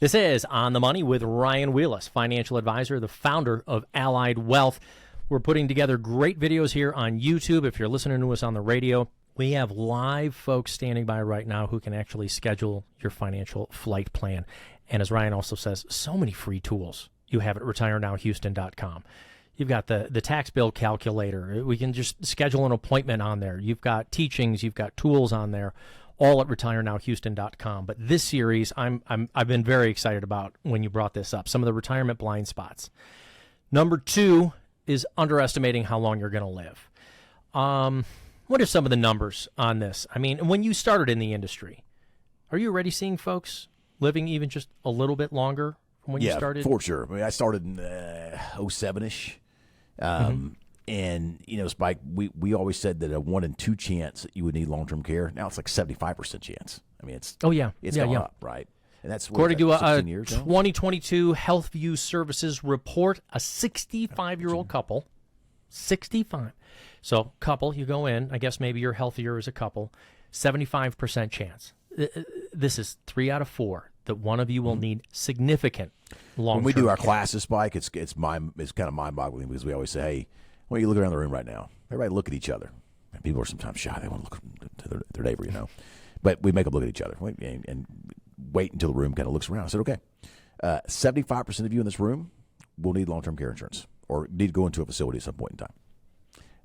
This is On the Money with Ryan Wheless, financial advisor, the founder of Allied Wealth. We're putting together great videos here on YouTube. If you're listening to us on the radio, we have live folks standing by right now who can actually schedule your financial flight plan. And as Ryan also says, so many free tools you have at retirenowhouston.com. You've got the tax bill calculator. We can just schedule an appointment on there. You've got teachings. You've got tools on there, all at retirenowhouston.com. But this series, I've been very excited about when you brought this up. Some of the retirement blind spots. Number 2 is underestimating how long you're going to live. What are some of the numbers on this? I mean, when you started in the industry, are you already seeing folks living even just a little bit longer from when you started? Yeah, for sure. I mean, I started in 07-ish. And, you know, Spike, we always said that a 1 in 2 chance that you would need long-term care. Now it's like 75% chance. I mean, it's gone up, right? And that's according to a 2022 now? Health View Services report, a 65-year-old couple, 65. So couple, you go in, I guess maybe you're healthier as a couple, 75% chance. This is 3 out of 4 that one of you will need significant long-term When we do our care. classes, Spike, it's kind of mind-boggling because we always say, hey, when you look around the room right now, everybody look at each other. And people are sometimes shy. They want to look to their neighbor, you know. But we make them look at each other and wait until the room kind of looks around. I said, okay, 75% of you in this room will need long-term care insurance or need to go into a facility at some point in time.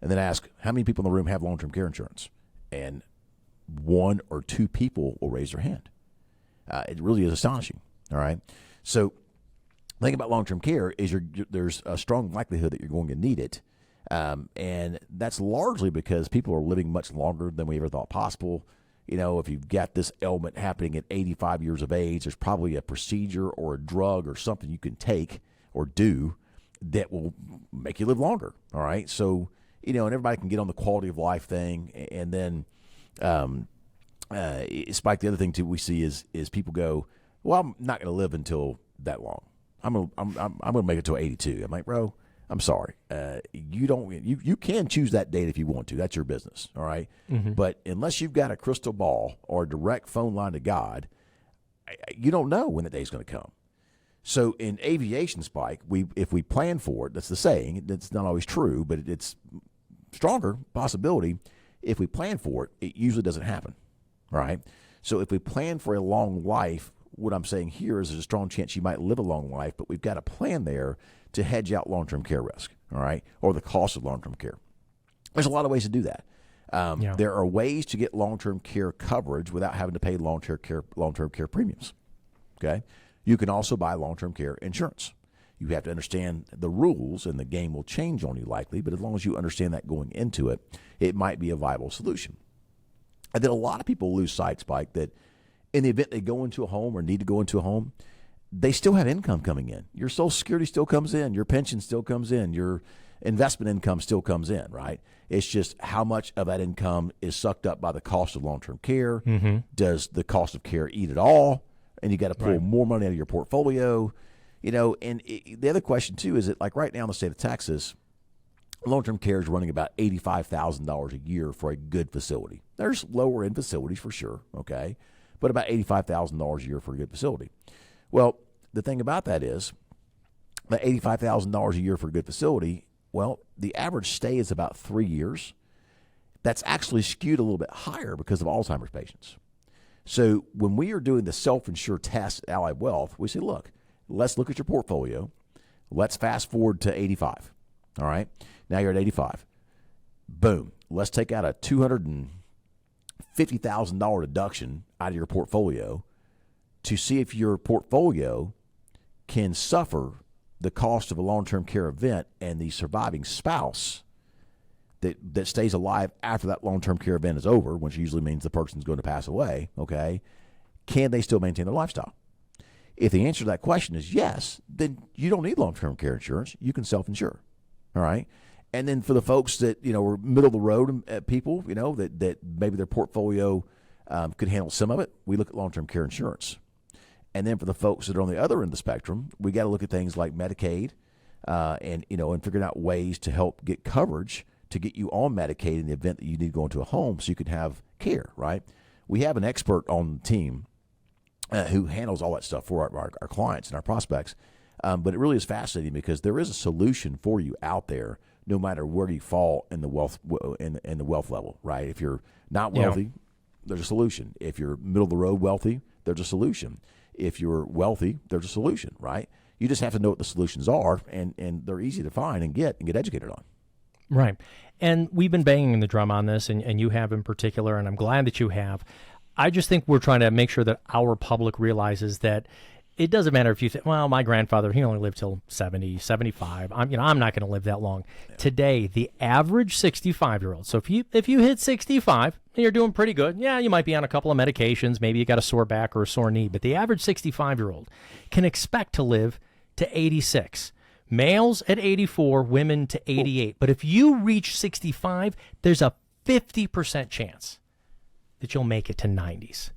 And then ask, how many people in the room have long-term care insurance? And 1 or 2 people will raise their hand. It really is astonishing, all right? So the thing about long-term care is there's a strong likelihood that you're going to need it. And that's largely because people are living much longer than we ever thought possible. You know, if you've got this ailment happening at 85 years of age, there's probably a procedure or a drug or something you can take or do that will make you live longer, all right? So, you know, and everybody can get on the quality of life thing. And then, Spike, the other thing, too, we see is people go, well, I'm not going to live until that long. I'm gonna make it to 82. I'm like, bro, I'm sorry. You can choose that date if you want to. That's your business, all right? But unless you've got a crystal ball or a direct phone line to God, you don't know when the day's going to come. So in aviation, Spike, if we plan for it, that's the saying. It's not always true, but it's stronger possibility. If we plan for it, it usually doesn't happen, all right? So if we plan for a long life, what I'm saying here is there's a strong chance you might live a long life, but we've got a plan there to hedge out long-term care risk, all right, or the cost of long-term care. There's a lot of ways to do that. There are ways to get long-term care coverage without having to pay long-term care premiums, okay? You can also buy long-term care insurance. You have to understand the rules, and the game will change on you likely, but as long as you understand that going into it, it might be a viable solution. And then a lot of people lose sight, Spike, that in the event they go into a home or need to go into a home, they still have income coming in. Your Social Security still comes in. Your pension still comes in. Your investment income still comes in, right? It's just how much of that income is sucked up by the cost of long-term care. Does the cost of care eat it all? And you got to pull more money out of your portfolio. You know, and the other question, too, is that, like right now in the state of Texas, long-term care is running about $85,000 a year for a good facility. There's lower-end facilities for sure, okay? But about $85,000 a year for a good facility. Well, the thing about that is that $85,000 a year for a good facility, well, the average stay is about 3 years. That's actually skewed a little bit higher because of Alzheimer's patients. So when we are doing the self-insure test at Allied Wealth, we say, look, let's look at your portfolio. Let's fast forward to 85. All right? Now you're at 85. Boom. Let's take out a $250,000 deduction out of your portfolio to see if your portfolio can suffer the cost of a long-term care event, and the surviving spouse that stays alive after that long-term care event is over, which usually means the person's going to pass away, okay, can they still maintain their lifestyle? If the answer to that question is yes, then you don't need long-term care insurance. You can self-insure, all right? And then for the folks that, you know, are middle-of-the-road people, you know, that maybe their portfolio could handle some of it, we look at long-term care insurance. And then for the folks that are on the other end of the spectrum, we got to look at things like Medicaid and figuring out ways to help get coverage to get you on Medicaid in the event that you need to go into a home so you can have care, right? We have an expert on the team who handles all that stuff for our clients and our prospects. But it really is fascinating because there is a solution for you out there, no matter where you fall in the wealth in the wealth level, right? If you're not wealthy, there's a solution. If you're middle of the road wealthy, there's a solution. If you're wealthy, there's a solution, right? You just have to know what the solutions are, and they're easy to find and get educated on. Right. And we've been banging the drum on this, and you have in particular, and I'm glad that you have. I just think we're trying to make sure that our public realizes that it doesn't matter if you think, well, my grandfather, he only lived till 70, 75. I'm not going to live that long. Yeah. Today, the average 65-year-old, so if you hit 65, you're doing pretty good. Yeah, you might be on a couple of medications. Maybe you got a sore back or a sore knee. But the average 65-year-old can expect to live to 86. Males at 84, women to 88. But if you reach 65, there's a 50% chance that you'll make it to 90s.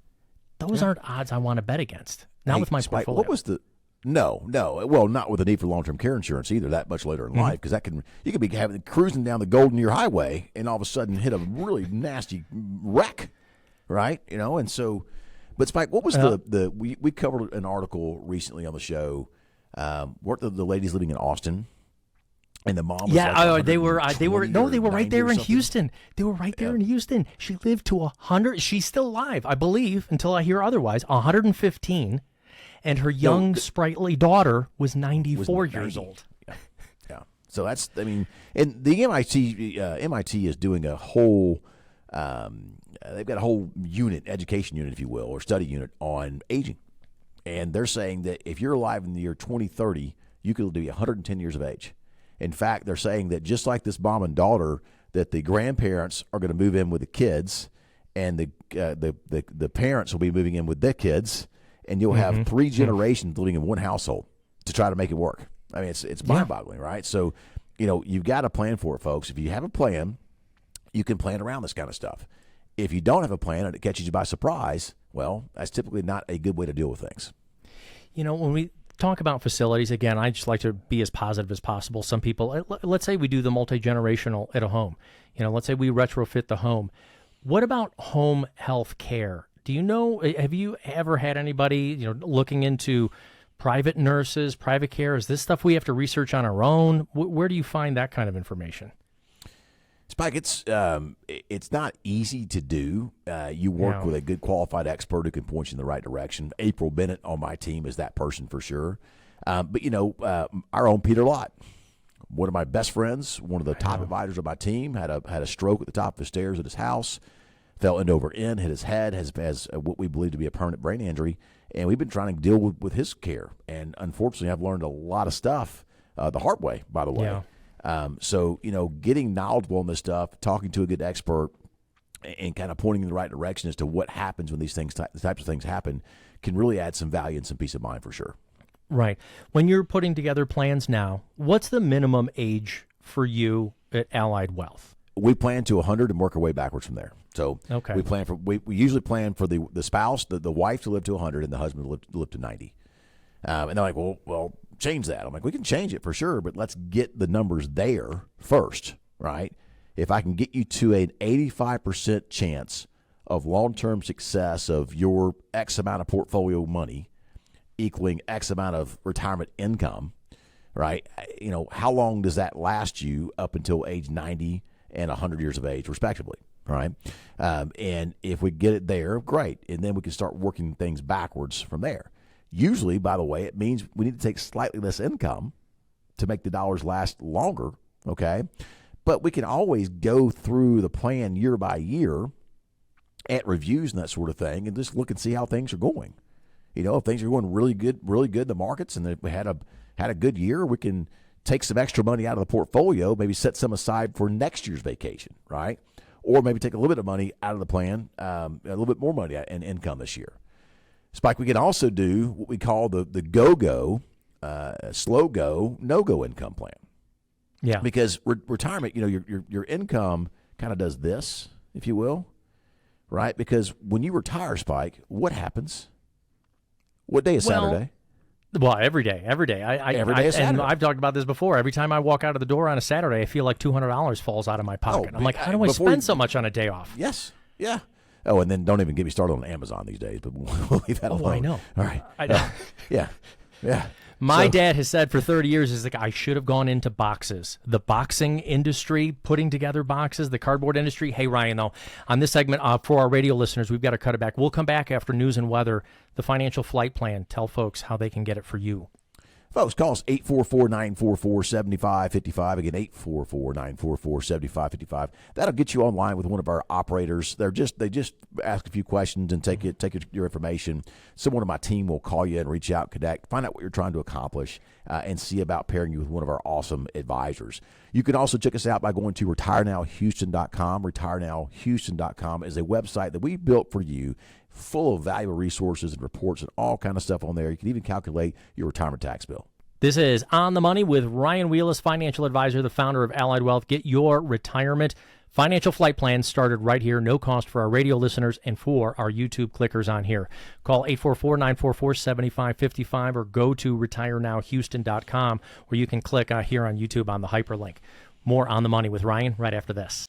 Those aren't odds I want to bet against. Not with my portfolio. What was the... No. Well, not with the need for long-term care insurance either that much later in life, because you could be cruising down the Golden Year Highway and all of a sudden hit a really nasty wreck, right? And so... But Spike, what was we covered an article recently on the show. Weren't the ladies living in Austin, and the mom was they were right there in Houston. They were right there in Houston. She lived to 100. She's still alive, I believe, until I hear otherwise. 115, and her young sprightly daughter was 94 years old. Yeah. So that's and the MIT is doing a whole. They've got a whole education unit, if you will, or study unit on aging. And they're saying that if you're alive in the year 2030, you could be 110 years of age. In fact, they're saying that just like this mom and daughter, that the grandparents are going to move in with the kids, and the parents will be moving in with their kids, and you'll have 3 generations living in one household to try to make it work. I mean, it's mind-boggling, right? So, you've got to plan for it, folks. If you have a plan, you can plan around this kind of stuff. If you don't have a plan and it catches you by surprise, well, that's typically not a good way to deal with things. When we talk about facilities, again, I just like to be as positive as possible. Some people, let's say we do the multi-generational at a home. Let's say we retrofit the home. What about home health care? Have you ever had anybody, looking into private nurses, private care? Is this stuff we have to research on our own? Where do you find that kind of information? Spike, it's not easy to do. You work with a good qualified expert who can point you in the right direction. April Bennett on my team is that person for sure. But our own Peter Lott, one of my best friends, one of the top advisors of my team, had a stroke at the top of the stairs at his house, fell end over end, hit his head, has what we believe to be a permanent brain injury, and we've been trying to deal with his care. And unfortunately, I've learned a lot of stuff the hard way, by the way. Yeah. So, getting knowledgeable on this stuff, talking to a good expert, and kind of pointing in the right direction as to what happens when these types of things happen can really add some value and some peace of mind for sure. Right. When you're putting together plans now, what's the minimum age for you at Allied Wealth? We plan to 100 and work our way backwards from there. So we usually plan for the spouse, the wife to live to 100 and the husband to live to 90. And they're like, well, change that. I'm like, we can change it for sure, but let's get the numbers there first, right? If I can get you to an 85% chance of long-term success of your X amount of portfolio money equaling X amount of retirement income, right? How long does that last you up until age 90 and 100 years of age, respectively, right? And if we get it there, great. And then we can start working things backwards from there. Usually, by the way, it means we need to take slightly less income to make the dollars last longer, okay? But we can always go through the plan year by year at reviews and that sort of thing and just look and see how things are going. If things are going really good in the markets and we had a good year, we can take some extra money out of the portfolio, maybe set some aside for next year's vacation, right? Or maybe take a little bit of money out of the plan, a little bit more money in income this year. Spike, we can also do what we call the go-go, slow-go, no-go income plan. Yeah. Because retirement, your income kind of does this, if you will, right? Because when you retire, Spike, what happens? What day is Saturday? Well, every day. Every day is Saturday. And I've talked about this before. Every time I walk out of the door on a Saturday, I feel like $200 falls out of my pocket. I'm like, how do I spend so much on a day off? Yes. Yeah. Oh, and then don't even get me started on Amazon these days, but we'll leave that alone. Oh, I know. All right. I know. Yeah. My dad has said for 30 years, is like, I should have gone into boxes. The boxing industry, putting together boxes, the cardboard industry. Hey, Ryan, though, on this segment, for our radio listeners, we've got to cut it back. We'll come back after news and weather, the financial flight plan. Tell folks how they can get it for you. Folks, call us 844-944-7555. Again, 844-944-7555. That'll get you online with one of our operators. They just ask a few questions and take your information. Someone on my team will call you and reach out, connect, find out what you're trying to accomplish, and see about pairing you with one of our awesome advisors. You can also check us out by going to retirenowhouston.com. Retirenowhouston.com is a website that we built for you, full of valuable resources and reports and all kind of stuff on there. You can even calculate your retirement tax bill. This is On the Money with Ryan Wheless, financial advisor, the founder of Allied Wealth. Get your retirement financial flight plan started right here. No cost for our radio listeners and for our YouTube clickers on here. Call 844-944-7555 or go to retirenowhouston.com, where you can click here on YouTube on the hyperlink. More On the Money with Ryan right after this.